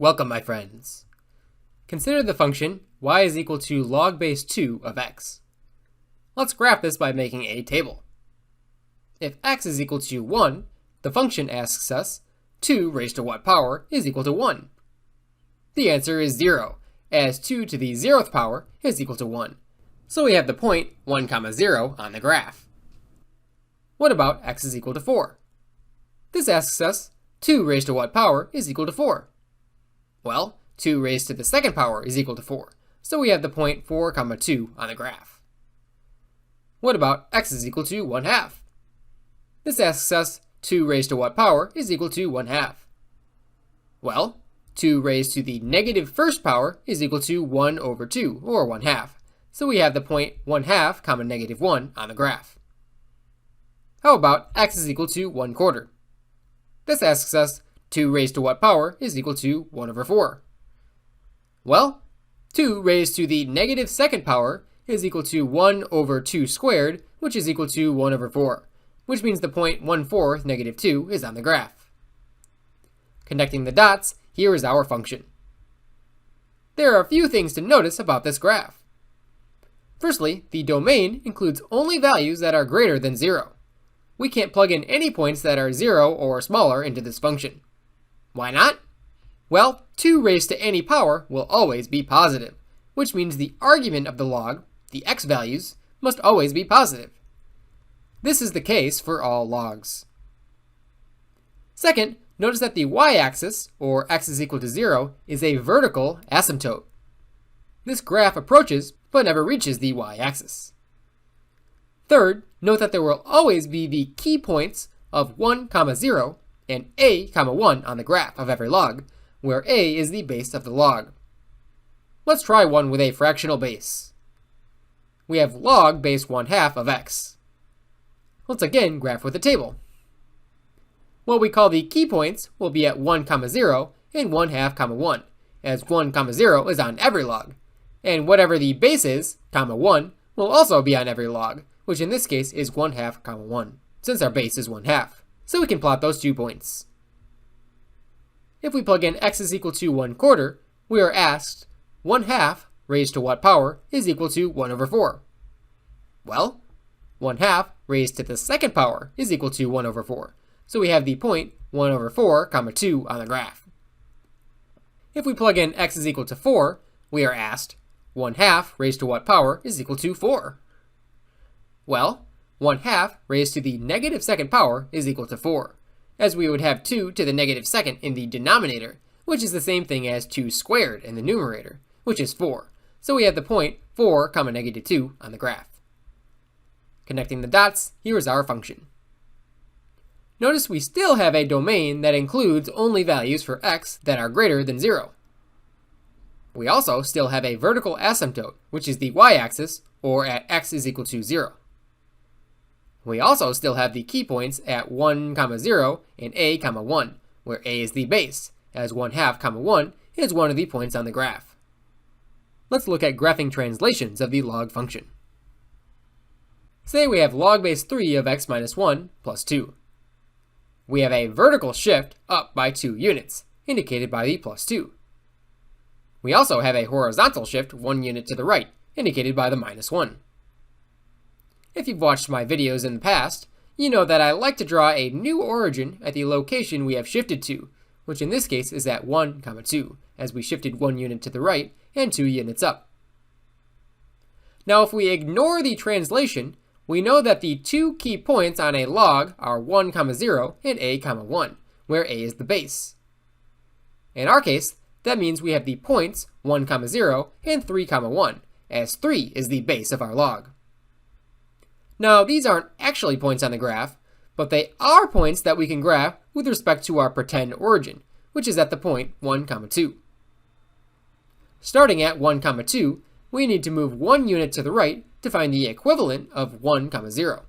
Welcome, my friends. Consider the function y is equal to log base 2 of x. Let's graph this by making a table. If x is equal to 1, the function asks us 2 raised to what power is equal to 1? The answer is 0, as 2 to the 0th power is equal to 1. So we have the point 1, 0 on the graph. What about x is equal to 4? This asks us 2 raised to what power is equal to 4? Well, 2 raised to the 2nd power is equal to 4, so we have the point 4, 2 on the graph. What about x is equal to 1/2? This asks us 2 raised to what power is equal to 1/2? Well, 2 raised to the negative 1st power is equal to 1 over 2, or 1/2, so we have the point 1/2, -1 on the graph. How about x is equal to 1/4? This asks us 2 raised to what power is equal to 1 over 4? Well, 2 raised to the negative 2nd power is equal to 1 over 2 squared, which is equal to 1 over 4, which means the point 1/4, -2 is on the graph. Connecting the dots, here is our function. There are a few things to notice about this graph. Firstly, the domain includes only values that are greater than 0. We can't plug in any points that are 0 or smaller into this function. Why not? Well, 2 raised to any power will always be positive, which means the argument of the log, the x values, must always be positive. This is the case for all logs. Second, notice that the y-axis, or x is equal to 0, is a vertical asymptote. This graph approaches but never reaches the y-axis. Third, note that there will always be the key points of 1, 0 and a, 1 on the graph of every log, where a is the base of the log. Let's try one with a fractional base. We have log base 1/2 of x. Let's again graph with a table. What we call the key points will be at 1, 0 and 1/2, 1, as 1, 0 is on every log, and whatever the base is, 1, will also be on every log, which in this case is 1/2, 1, since our base is 1/2. So we can plot those 2 points. If we plug in x is equal to 1/4, we are asked 1/2 raised to what power is equal to 1 over 4? Well, 1/2 raised to the 2nd power is equal to 1 over 4, so we have the point 1 over 4, 2 on the graph. If we plug in x is equal to 4, we are asked 1/2 raised to what power is equal to 4? Well, 1/2 raised to the negative 2nd power is equal to 4, as we would have 2 to the negative 2nd in the denominator, which is the same thing as 2 squared in the numerator, which is 4, so we have the point 4, -2 on the graph. Connecting the dots, here is our function. Notice we still have a domain that includes only values for x that are greater than 0. We also still have a vertical asymptote, which is the y-axis, or at x is equal to 0. We also still have the key points at 1, 0 and a, 1, where a is the base, as 1/2, 1 is one of the points on the graph. Let's look at graphing translations of the log function. Say we have log base 3 of x minus 1 plus 2. We have a vertical shift up by 2 units, indicated by the plus 2. We also have a horizontal shift 1 unit to the right, indicated by the minus 1. If you've watched my videos in the past, you know that I like to draw a new origin at the location we have shifted to, which in this case is at 1, 2, as we shifted 1 unit to the right and 2 units up. Now if we ignore the translation, we know that the 2 key points on a log are 1, 0 and a, 1, where a is the base. In our case, that means we have the points 1, 0 and 3, 1, as 3 is the base of our log. Now, these aren't actually points on the graph, but they are points that we can graph with respect to our pretend origin, which is at the point 1, 2. Starting at 1, 2, we need to move 1 unit to the right to find the equivalent of 1, 0.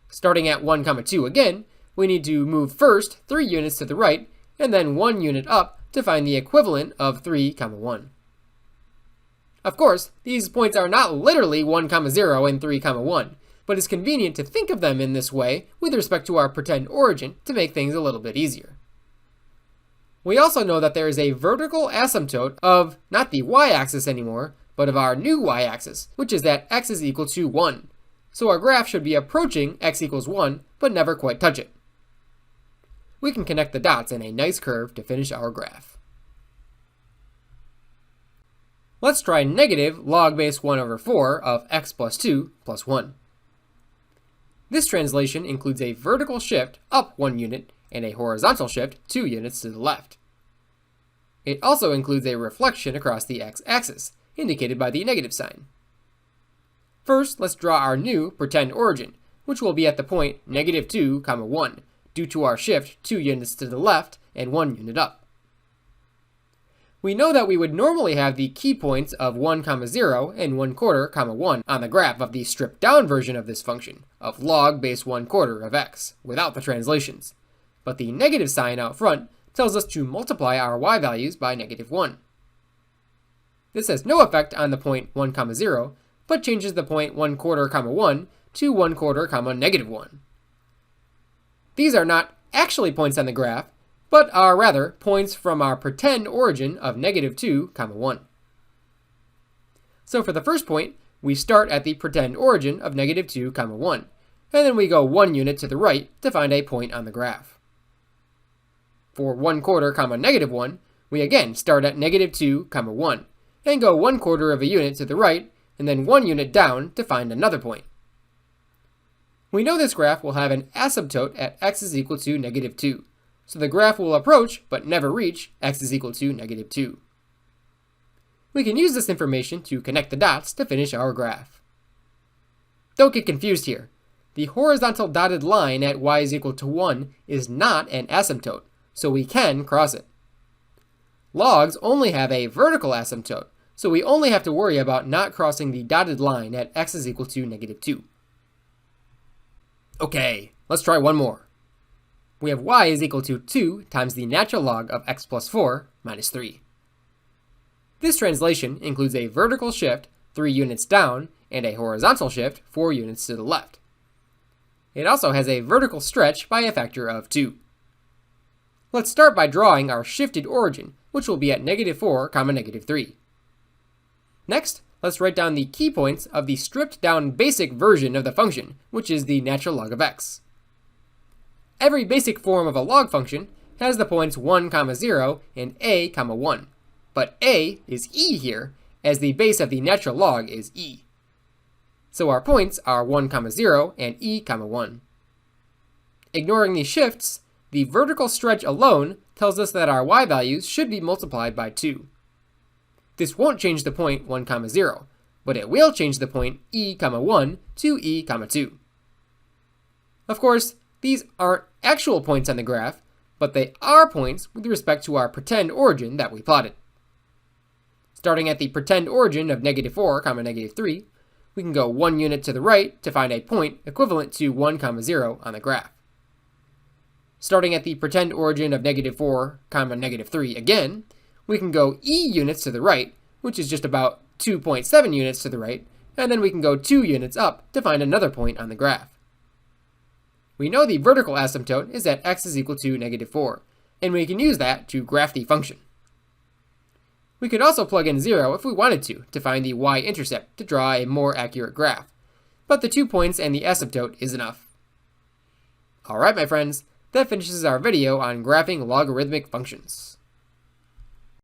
Starting at 1, 2 again, we need to move first 3 units to the right and then 1 unit up to find the equivalent of 3, 1. Of course, these points are not literally 1, 0 and 3, 1, but it's convenient to think of them in this way with respect to our pretend origin to make things a little bit easier. We also know that there is a vertical asymptote of not the y-axis anymore, but of our new y-axis, which is that x is equal to 1. So our graph should be approaching x equals 1, but never quite touch it. We can connect the dots in a nice curve to finish our graph. Let's try negative log base 1 over 4 of x plus 2 plus 1. This translation includes a vertical shift up 1 unit and a horizontal shift 2 units to the left. It also includes a reflection across the x-axis, indicated by the negative sign. First, let's draw our new pretend origin, which will be at the point negative 2, 1, due to our shift 2 units to the left and 1 unit up. We know that we would normally have the key points of 1, 0 and 1/4, 1 on the graph of the stripped down version of this function, of log base 1/4 of x, without the translations. But the negative sign out front tells us to multiply our y values by negative 1. This has no effect on the point 1, 0, but changes the point 1/4, 1 to 1/4, negative 1. These are not actually points on the graph, but are rather points from our pretend origin of negative 2, 1. So for the first point, we start at the pretend origin of negative 2, 1, and then we go 1 unit to the right to find a point on the graph. For 1/4, negative 1, we again start at negative 2, 1, and go 1/4 of a unit to the right, and then 1 unit down to find another point. We know this graph will have an asymptote at x is equal to negative 2, so the graph will approach, but never reach, x is equal to negative 2. We can use this information to connect the dots to finish our graph. Don't get confused here. The horizontal dotted line at y is equal to 1 is not an asymptote, so we can cross it. Logs only have a vertical asymptote, so we only have to worry about not crossing the dotted line at x is equal to negative 2. Okay, let's try one more. We have y is equal to 2 times the natural log of x plus 4 minus 3. This translation includes a vertical shift 3 units down and a horizontal shift 4 units to the left. It also has a vertical stretch by a factor of 2. Let's start by drawing our shifted origin, which will be at negative 4, negative 3. Next, let's write down the key points of the stripped down basic version of the function, which is the natural log of x. Every basic form of a log function has the points 1, 0 and a, 1, but a is e here, as the base of the natural log is e. So our points are 1, 0 and e, 1. Ignoring these shifts, the vertical stretch alone tells us that our y values should be multiplied by 2. This won't change the point 1, 0, but it will change the point e, 1 to e, 2. Of course, these aren't actual points on the graph, but they are points with respect to our pretend origin that we plotted. Starting at the pretend origin of negative 4, negative 3, we can go 1 unit to the right to find a point equivalent to 1, 0 on the graph. Starting at the pretend origin of negative 4, negative 3 again, we can go e units to the right, which is just about 2.7 units to the right, and then we can go 2 units up to find another point on the graph. We know the vertical asymptote is at x is equal to negative 4, and we can use that to graph the function. We could also plug in 0 if we wanted to find the y-intercept to draw a more accurate graph, but the 2 points and the asymptote is enough. Alright my friends, that finishes our video on graphing logarithmic functions.